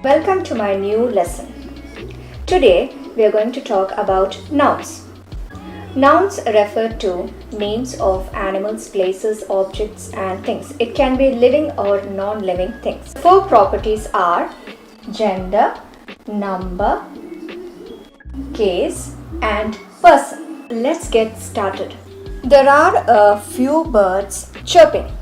Welcome to my new lesson. Today we are going to talk about nouns. Nouns refer to names of animals, places, objects and things. It can be living or non-living things. Four properties are gender, number, case and person. Let's get started. There are a few birds chirping.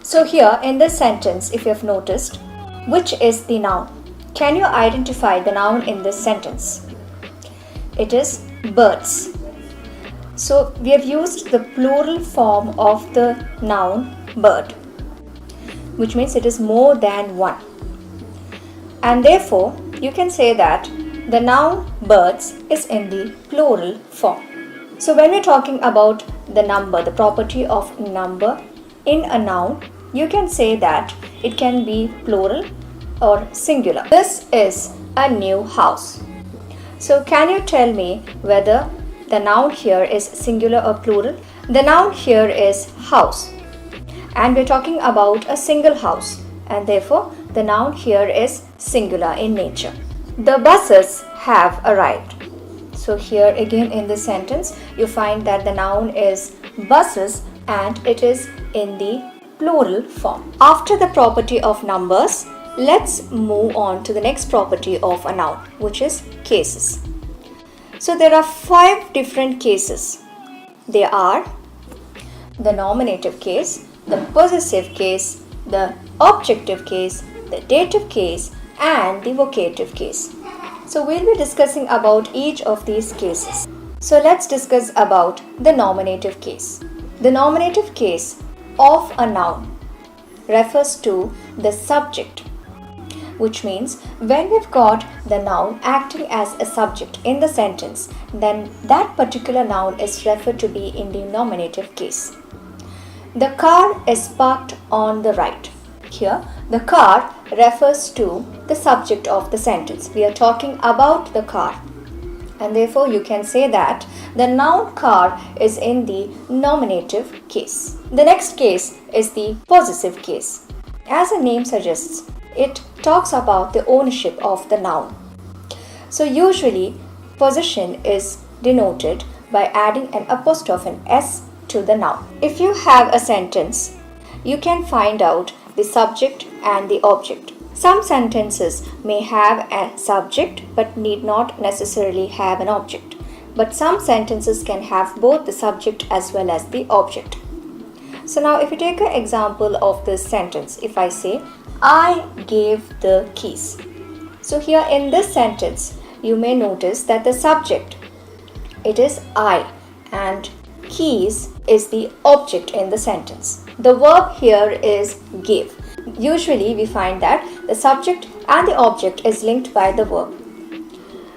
So here in this sentence, if you have noticed, which is the noun? Can you identify the noun in this sentence? It is birds. So we have used the plural form of the noun bird, which means it is more than one. And therefore, you can say that the noun birds is in the plural form. So when we're talking about the number, the property of number in a noun, you can say that it can be plural or singular. This is a new house. So can you tell me whether the noun here is singular or plural? The noun here is house, and we're talking about a single house, and therefore the noun here is singular in nature. The buses have arrived. So here again in this sentence you find that the noun is buses and it is in the plural form. After the property of numbers, let's move on to the next property of a noun, which is cases. So there are 5 different cases. They are the nominative case, the possessive case, the objective case, the dative case and the vocative case. So we'll be discussing about each of these cases. So let's discuss about the nominative case. The nominative case of a noun refers to the subject, which means when we've got the noun acting as a subject in the sentence, then that particular noun is referred to be in the nominative case. The car is parked on the right. Here, the car refers to the subject of the sentence. We are talking about the car, and therefore you can say that the noun car is in the nominative case. The next case is the possessive case. As the name suggests, it talks about the ownership of the noun. So usually possession is denoted by adding an apostrophe s to the noun. If you have a sentence, you can find out the subject and the object. Some sentences may have a subject but need not necessarily have an object. But some sentences can have both the subject as well as the object. So now if you take an example of this sentence, if I say, I gave the keys. So here in this sentence, you may notice that the subject, it is I, and keys is the object in the sentence. The verb here is give. Usually we find that the subject and the object is linked by the verb.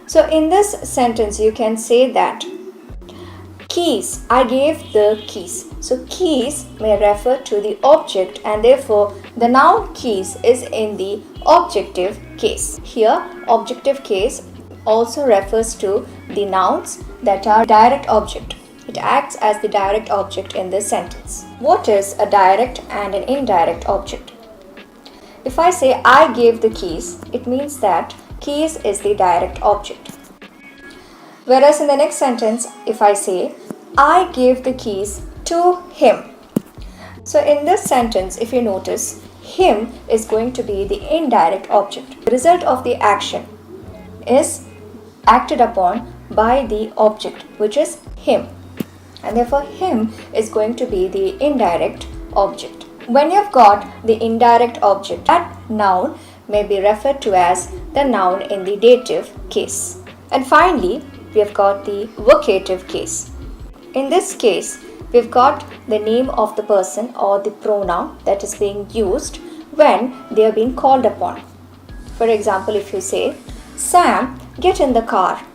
So in this sentence you can say that keys, I gave the keys. So keys may refer to the object and therefore the noun keys is in the objective case. Here objective case also refers to the nouns that are direct object. It acts as the direct object in this sentence. What is a direct and an indirect object? If I say I gave the keys, it means that keys is the direct object. Whereas in the next sentence, if I say I gave the keys to him. So in this sentence, if you notice, him is going to be the indirect object. The result of the action is acted upon by the object, which is him. And therefore him is going to be the indirect object. When you've got the indirect object, that noun may be referred to as the noun in the dative case. And finally, we have got the vocative case. In this case, we've got the name of the person or the pronoun that is being used when they are being called upon. For example, if you say, Sam, get in the car.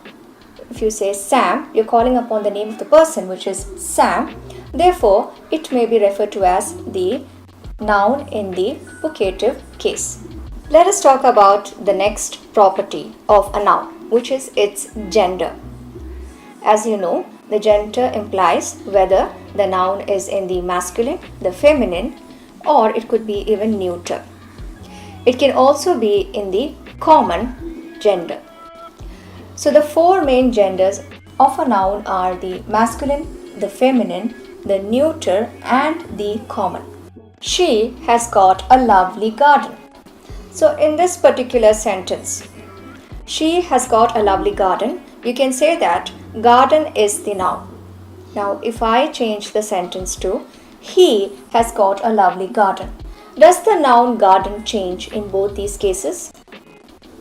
If you say Sam, you're calling upon the name of the person, which is Sam. Therefore, it may be referred to as the noun in the vocative case. Let us talk about the next property of a noun, which is its gender. As you know, the gender implies whether the noun is in the masculine, the feminine, or it could be even neuter. It can also be in the common gender. So the four main genders of a noun are the masculine, the feminine, the neuter and the common. She has got a lovely garden. So in this particular sentence, she has got a lovely garden, you can say that garden is the noun. Now if I change the sentence to he has got a lovely garden, does the noun garden change in both these cases?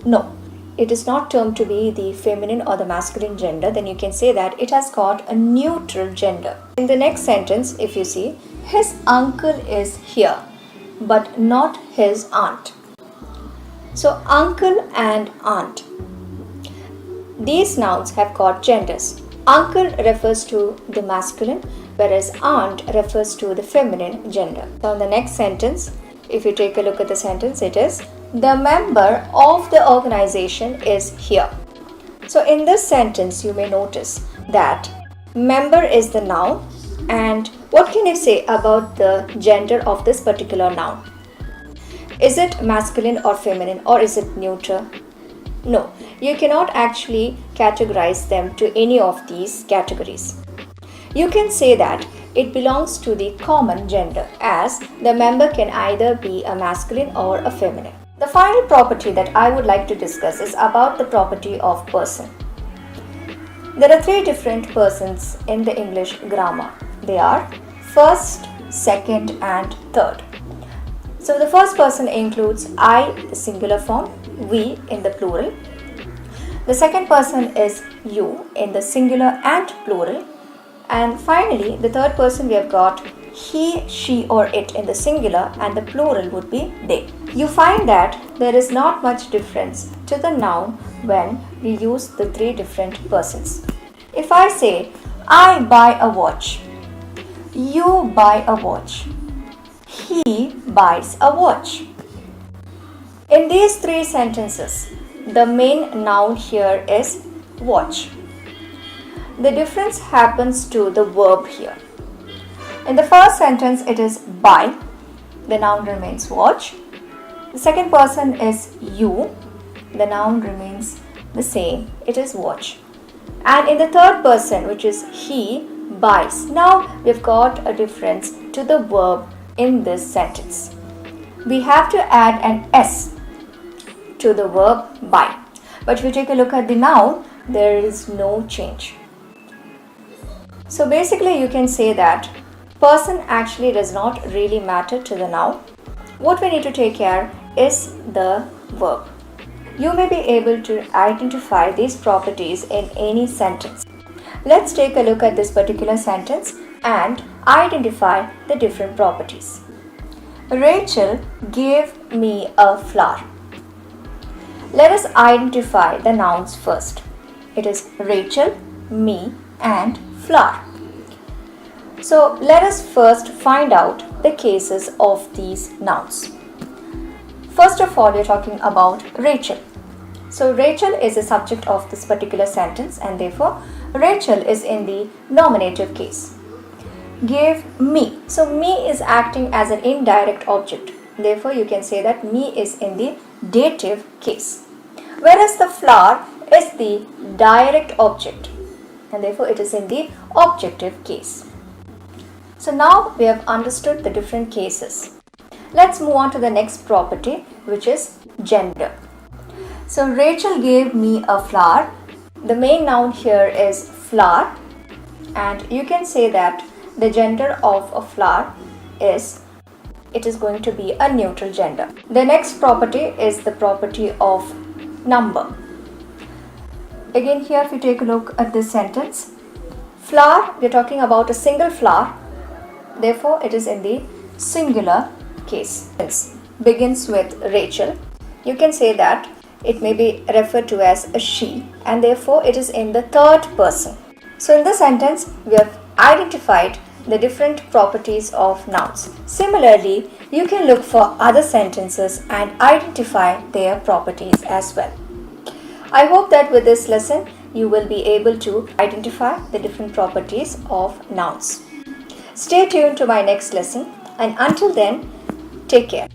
No. It is not termed to be the feminine or the masculine gender, then you can say that it has got a neutral gender. In the next sentence, if you see, his uncle is here, but not his aunt. So, uncle and aunt. These nouns have got genders. Uncle refers to the masculine, whereas aunt refers to the feminine gender. Now, in the next sentence, if you take a look at the sentence, it is the member of the organization is here. So in this sentence, you may notice that member is the noun, and what can you say about the gender of this particular noun? Is it masculine or feminine, or is it neuter? No, you cannot actually categorize them to any of these categories. You can say that it belongs to the common gender, as the member can either be a masculine or a feminine. The final property that I would like to discuss is about the property of person. There are three different persons in the English grammar. They are first, second and third. So the first person includes I, the singular form, we in the plural. The second person is you in the singular and plural. And finally, the third person we have got he, she or it in the singular, and the plural would be they. You find that there is not much difference to the noun when we use the three different persons. If I say, I buy a watch, you buy a watch, he buys a watch. In these three sentences, the main noun here is watch. The difference happens to the verb here. In the first sentence, it is buy. The noun remains watch. The second person is you. The noun remains the same. It is watch. And in the third person, which is he, buys. Now we've got a difference to the verb in this sentence. We have to add an S to the verb buy. But if you take a look at the noun, there is no change. So basically you can say that person actually does not really matter to the noun. What we need to take care is the verb. You may be able to identify these properties in any sentence. Let's take a look at this particular sentence and identify the different properties. Rachel gave me a flower. Let us identify the nouns first. It is Rachel, me and flower. So let us first find out the cases of these nouns. First of all, we are talking about Rachel. So Rachel is the subject of this particular sentence, and therefore Rachel is in the nominative case. Gave me. So me is acting as an indirect object. Therefore you can say that me is in the dative case. Whereas the flower is the direct object, and therefore it is in the objective case. So now we have understood the different cases. Let's move on to the next property, which is gender. So Rachel gave me a flower. The main noun here is flower, and you can say that the gender of a flower is, it is going to be a neutral gender. The next property is the property of number. Again here, if you take a look at this sentence, flower, we are talking about a single flower. Therefore, it is in the singular case. It begins with Rachel. You can say that it may be referred to as a she, and therefore it is in the third person. So in this sentence, we have identified the different properties of nouns. Similarly, you can look for other sentences and identify their properties as well. I hope that with this lesson, you will be able to identify the different properties of nouns. Stay tuned to my next lesson, and until then, take care.